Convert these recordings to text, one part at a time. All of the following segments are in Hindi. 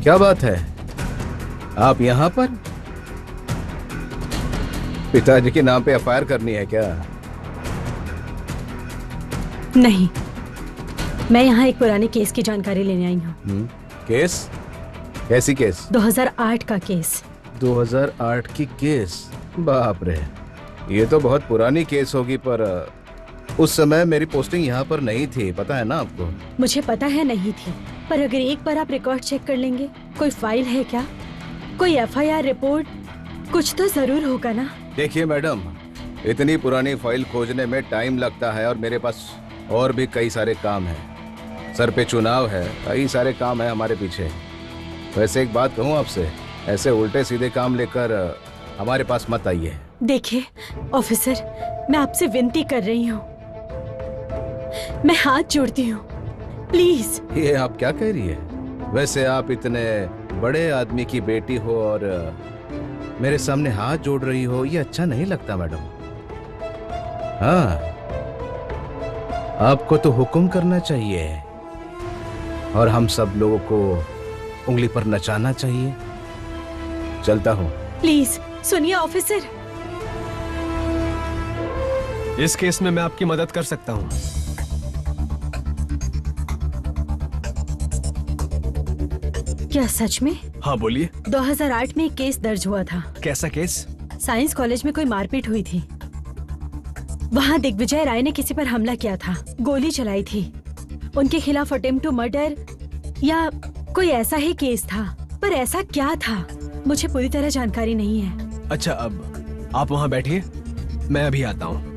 क्या बात है, आप यहाँ पर? पिताजी के नाम पे एफआईआर करनी है क्या? नहीं, मैं यहाँ एक पुराने केस की जानकारी लेने आई हूँ। केस? कैसी केस? 2008 का केस। 2008 की केस? बाप रे, ये तो बहुत पुरानी केस होगी, पर उस समय मेरी पोस्टिंग यहाँ पर नहीं थी, पता है ना आपको? मुझे पता है नहीं थी, पर अगर एक बार आप रिकॉर्ड चेक कर लेंगे, कोई फाइल है क्या, कोई एफआईआर रिपोर्ट, कुछ तो जरूर होगा ना। देखिए मैडम, इतनी पुरानी फाइल खोजने में टाइम लगता है और मेरे पास और भी कई सारे काम हैं। सर पे चुनाव है, कई सारे काम है हमारे पीछे। वैसे एक बात कहूँ आपसे, ऐसे उल्टे सीधे काम लेकर हमारे पास मत आइए। देखिए ऑफिसर, मैं आपसे विनती कर रही हूँ, मैं हाथ जोड़ती हूँ, प्लीज। ये आप क्या कह रही है? वैसे आप इतने बड़े आदमी की बेटी हो और मेरे सामने हाथ जोड़ रही हो, ये अच्छा नहीं लगता मैडम। हाँ, आपको तो हुक्म करना चाहिए और हम सब लोगों को उंगली पर नचाना चाहिए। चलता हूँ। प्लीज सुनिए ऑफिसर। इस केस में मैं आपकी मदद कर सकता हूँ। क्या सच में? हाँ बोलिए। 2008 में एक केस दर्ज हुआ था। कैसा केस? साइंस कॉलेज में कोई मारपीट हुई थी। वहाँ दिग्विजय राय ने किसी पर हमला किया था, गोली चलाई थी। उनके खिलाफ अटेम्प्ट टू मर्डर या कोई ऐसा ही केस था, पर ऐसा क्या था मुझे पूरी तरह जानकारी नहीं है। अच्छा, अब आप वहाँ बैठिए, मैं अभी आता हूँ।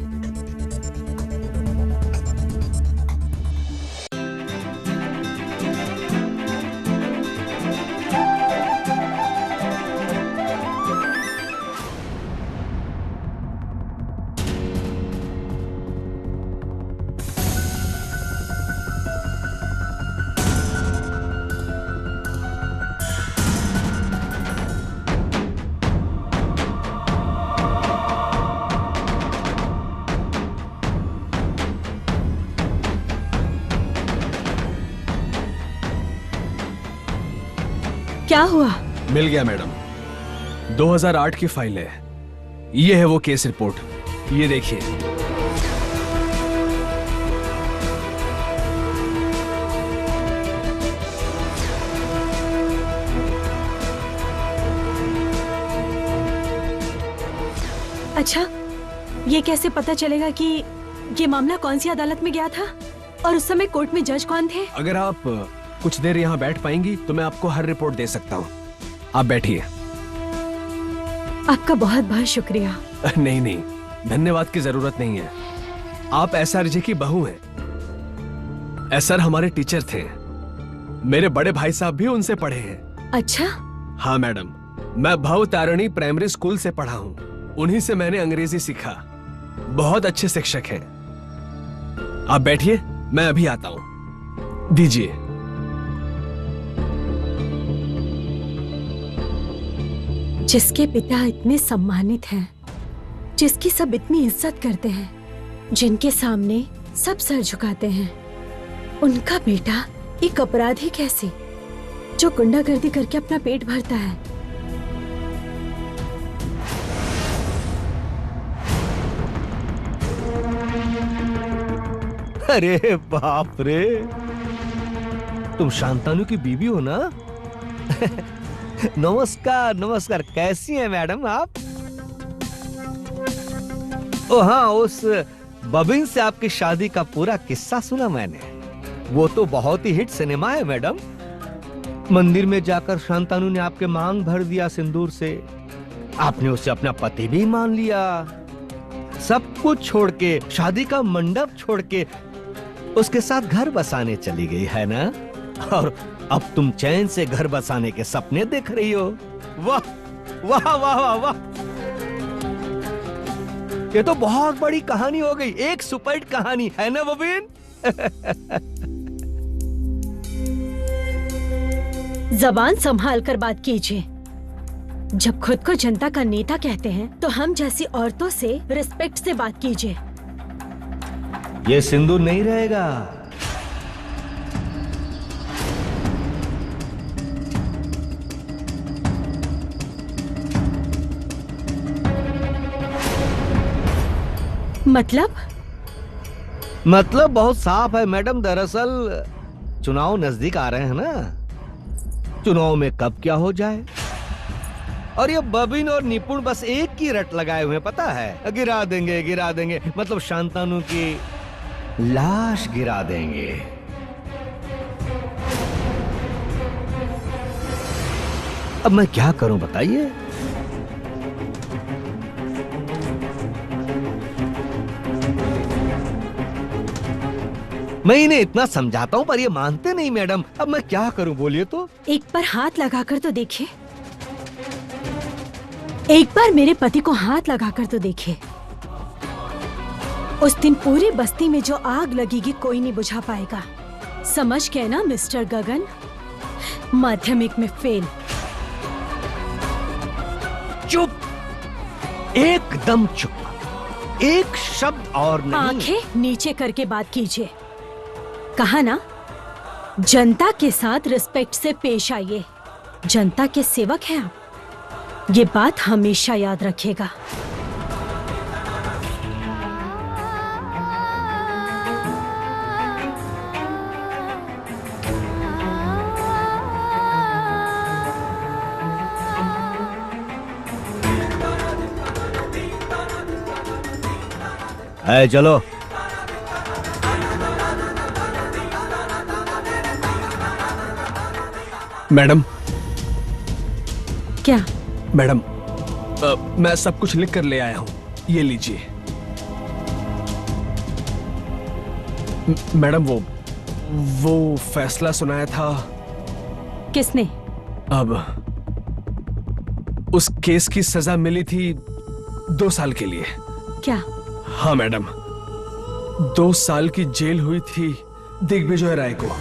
क्या हुआ? मिल गया मैडम, 2008 की फाइल है। ये है वो केस रिपोर्ट, ये देखिए। अच्छा, ये कैसे पता चलेगा कि ये मामला कौन सी अदालत में गया था और उस समय कोर्ट में जज कौन थे? अगर आप कुछ देर यहाँ बैठ पाएंगी तो मैं आपको हर रिपोर्ट दे सकता हूँ। आप बैठिए। आपका बहुत बहुत शुक्रिया। नहीं नहीं, धन्यवाद की जरूरत नहीं है। आप एसआरजे की बहू हैं। एसआर हमारे टीचर थे, मेरे बड़े भाई साहब भी उनसे पढ़े हैं। अच्छा? हाँ मैडम, मैं भवतारिणी प्राइमरी स्कूल से पढ़ा हूँ, उन्हीं से मैंने अंग्रेजी सीखा। बहुत अच्छे शिक्षक हैं। आप बैठिए, मैं अभी आता हूँ। दीजिए। जिसके पिता इतने सम्मानित हैं, जिसकी सब इतनी इज्जत करते हैं, जिनके सामने सब सर झुकाते हैं, उनका बेटा एक अपराधी कैसे, जो गुंडागर्दी करके अपना पेट भरता है। अरे बाप रे, तुम शांतानु की बीवी हो ना? नमस्कार नमस्कार, कैसी हैं मैडम आप? ओ हाँ, उस बबिन से आपकी शादी का पूरा किस्सा सुना मैंने। वो तो बहुत ही हिट सिनेमा है मैडम। मंदिर में जाकर शांतानु ने आपके मांग भर दिया सिंदूर से, आपने उसे अपना पति भी मान लिया। सब कुछ छोड़ के, शादी का मंडप छोड़ के उसके साथ घर बसाने चली गई है ना? और अब तुम चैन से घर बसाने के सपने देख रही हो। वाह वाह वाह वाह वाह, ये तो बहुत बड़ी कहानी हो गई, एक सुपरहिट कहानी है ना बबिन? जबान संभाल कर बात कीजिए। जब खुद को जनता का नेता कहते हैं तो हम जैसी औरतों से रिस्पेक्ट से बात कीजिए। ये सिंदूर नहीं रहेगा। मतलब बहुत साफ है मैडम। दरअसल चुनाव नजदीक आ रहे हैं ना, चुनाव में कब क्या हो जाए। और ये बबिन और निपुण बस एक की रट लगाए हुए हैं, पता है, गिरा देंगे, मतलब शांतनु की लाश गिरा देंगे। अब मैं क्या करूं बताइए। मैं इन्हें इतना समझाता हूं पर ये मानते नहीं मैडम। अब मैं क्या करूं बोलिए तो। एक बार हाथ लगाकर तो देखिए, एक बार मेरे पति को हाथ लगाकर तो देखिए। उस दिन पूरी बस्ती में जो आग लगेगी कोई नहीं बुझा पाएगा। समझ गए ना मिस्टर गगन? माध्यमिक में फेल। चुप, एकदम चुप, एक शब्द और नहीं। आंखें नीचे करके बात कीजिए। कहा ना, जनता के साथ रिस्पेक्ट से पेश आइए। जनता के सेवक हैं आप, ये बात हमेशा याद रखिएगा। है चलो। मैडम। क्या? मैडम, मैं सब कुछ लिख कर ले आया हूं, ये लीजिए। मैडम, वो फैसला सुनाया था। किसने? अब उस केस की सजा मिली थी 2 साल के लिए। क्या? हाँ मैडम, 2 साल की जेल हुई थी दिग्विजय राय को।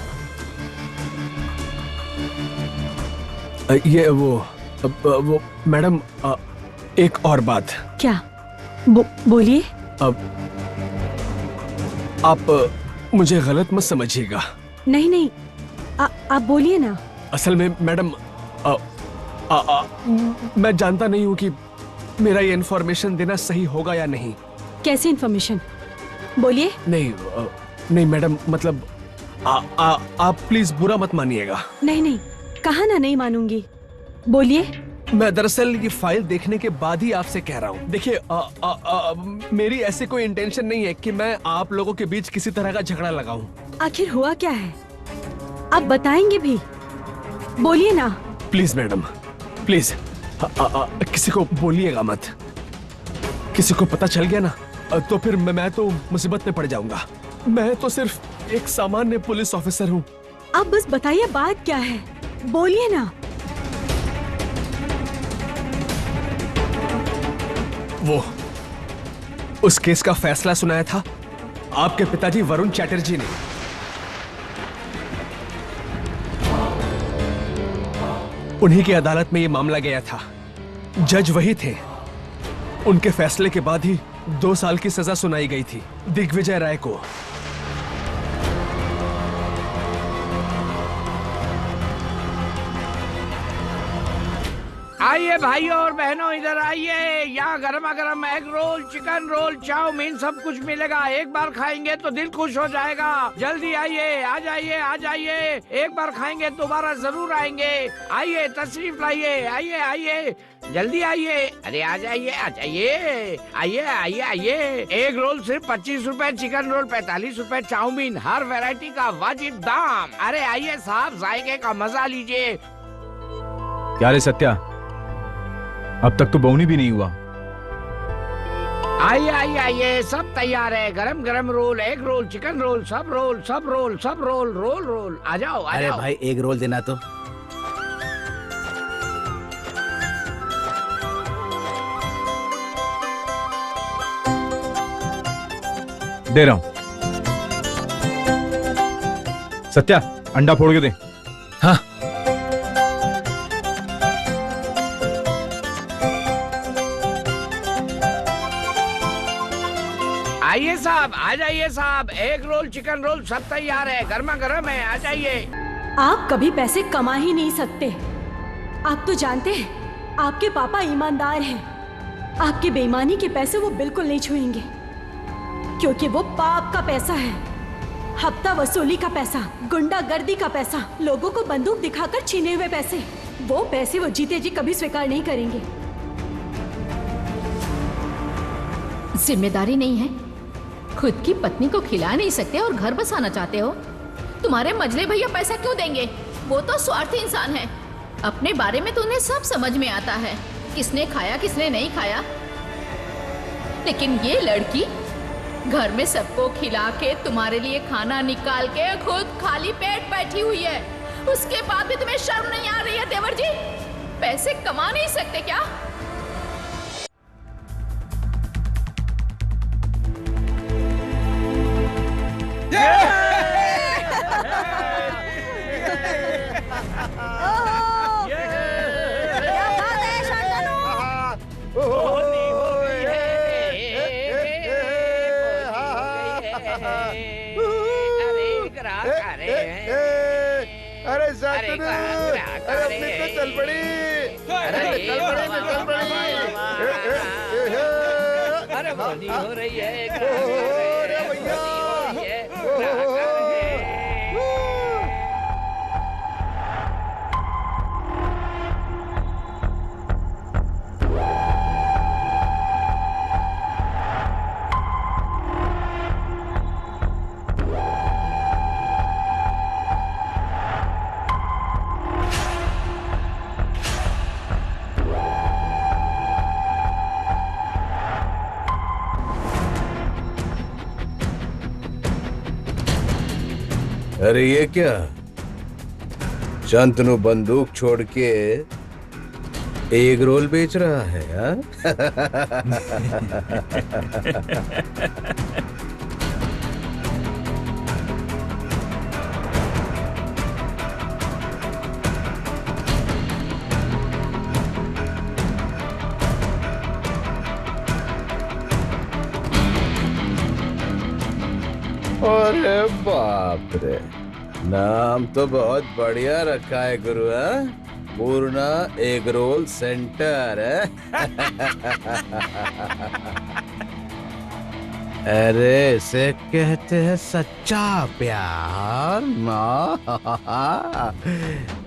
ये वो मैडम, एक और बात। क्या? बोलिए। अब आप मुझे गलत मत समझिएगा। नहीं, आप बोलिए ना। असल में मैडम, मैं जानता नहीं हूं कि मेरा ये इन्फॉर्मेशन देना सही होगा या नहीं। कैसी इन्फॉर्मेशन? बोलिए। नहीं मैडम, मतलब आप प्लीज बुरा मत मानिएगा। नहीं, कहा ना नहीं मानूंगी। बोलिए। मैं दरअसल ये फाइल देखने के बाद ही आपसे कह रहा हूँ। देखिए, मेरी ऐसी कोई इंटेंशन नहीं है कि मैं आप लोगों के बीच किसी तरह का झगड़ा लगाऊं। आखिर हुआ क्या है? आप बताएंगे भी? बोलिए ना। प्लीज मैडम, प्लीज, किसी को बोलिएगा मत। किसी को पता चल गया ना तो फिर मैं तो मुसीबत में पड़ जाऊंगा। मैं तो सिर्फ एक सामान्य पुलिस ऑफिसर हूँ। आप बस बताइए बात क्या है, बोलिए ना। वो उस केस का फैसला सुनाया था आपके पिताजी वरुण चैटर्जी ने। उन्हीं की अदालत में यह मामला गया था। जज वही थे। उनके फैसले के बाद ही 2 साल की सजा सुनाई गई थी दिग्विजय राय को। आइए भाइयों और बहनों, इधर आइए। यहाँ गर्मा गर्म egg roll, chicken roll, chowmein सब कुछ मिलेगा। एक बार खाएंगे तो दिल खुश हो जाएगा। जल्दी आइए, आ जाइए, आ जाइए। एक बार खाएंगे दोबारा जरूर आएंगे। आइए, तशरीफ लाइए, आइए आइए, जल्दी आइए। अरे आ जाइए, आ जाइए, आइए आइए आइए। एग रोल सिर्फ 25 रुपए, चिकन रोल 45 रुपए, चाउमीन हर वैरायटी का वाजिब दाम। अरे आइए साहब, जायके का मजा लीजिए। क्या रे सत्या, अब तक तो बौनी भी नहीं हुआ। आइए आइए आइए, सब तैयार है। गरम गरम roll, egg roll, chicken roll, सब रोल, सब रोल, सब रोल, रोल रोल। आ जाओ, आ अरे जाओ। भाई, एक रोल देना तो। दे रहा हूं। सत्या, अंडा फोड़ के दे। हाँ। आइए साहब, आ जाइए साहब। एग रोल, चिकन रोल सब तैयार है, गर्मा गर्म है। आ जाइए। आप कभी पैसे कमा ही नहीं सकते। आप तो जानते हैं आपके पापा ईमानदार हैं। आपके बेईमानी के पैसे वो बिल्कुल नहीं छुएंगे। क्योंकि वो पाप का पैसा है, हफ्ता वसूली का पैसा, गुंडागर्दी का पैसा, लोगों को बंदूक दिखाकर छीने हुए पैसे। वो पैसे वो जीते जी कभी स्वीकार नहीं करेंगे। जिम्मेदारी नहीं है? खुद की पत्नी को खिला नहीं सकते और घर बसाना चाहते हो? तुम्हारे मजले भैया पैसा क्यों देंगे? वो तो स्वार्थी इंसान है। अपने बारे में तो उन्हें सब समझ में आता है, किसने खाया किसने नहीं खाया। लेकिन ये लड़की घर में सबको खिला के, तुम्हारे लिए खाना निकाल के खुद खाली पेट बैठी हुई है। उसके बाद भी तुम्हें शर्म नहीं आ रही है देवर जी? पैसे कमा नहीं सकते क्या? अरे शांतनु, अरे अपनी तो चल पड़ी, अरे निकल पड़ी, निकल पड़ी। अरे होली हो रही है, अरे भैया, अरे ये क्या? शांतनु बंदूक छोड़ के एग रोल बेच रहा है, हाँ? अरे बाप रे, नाम तो बहुत बढ़िया रखा है गुरु, हाँ? पूर्णा एग रोल सेंटर है। अरे इसे कहते हैं सच्चा प्यार ना।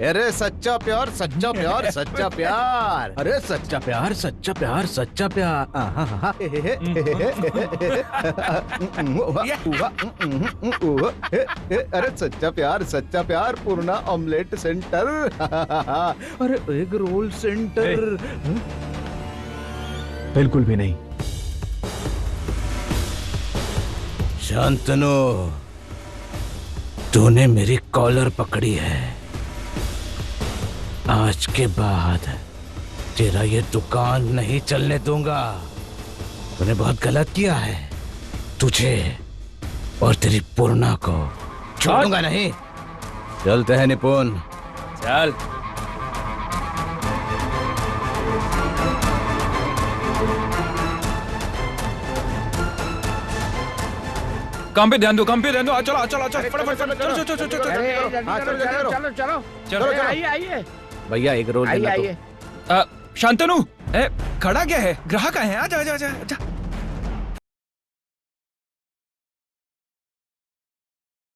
अरे सच्चा प्यार, सच्चा प्यार, सच्चा प्यार। अरे सच्चा प्यार, सच्चा प्यार, सच्चा प्यार। अरे सच्चा प्यार, सच्चा प्यार, पूर्णा ऑमलेट सेंटर। अरे एग रोल सेंटर। बिल्कुल भी नहीं। शांतनु, तूने मेरी कॉलर पकड़ी है। आज के बाद तेरा ये दुकान नहीं चलने दूंगा। तूने बहुत गलत किया है। तुझे और तेरी पूर्णा को छोड़ूंगा नहीं। चलते हैं निपुण, चल। काम पे ध्यान दो, काम पे ध्यान दो। चलो चलो चलो, फटाफट चलो चलो चलो चलो चलो। अरे चलो चलो चलो, आइए आइए भैया एक रोल आइए आइए। शांतनु, खड़ा क्या है? ग्राहक आए हैं, आजा आजा आजा।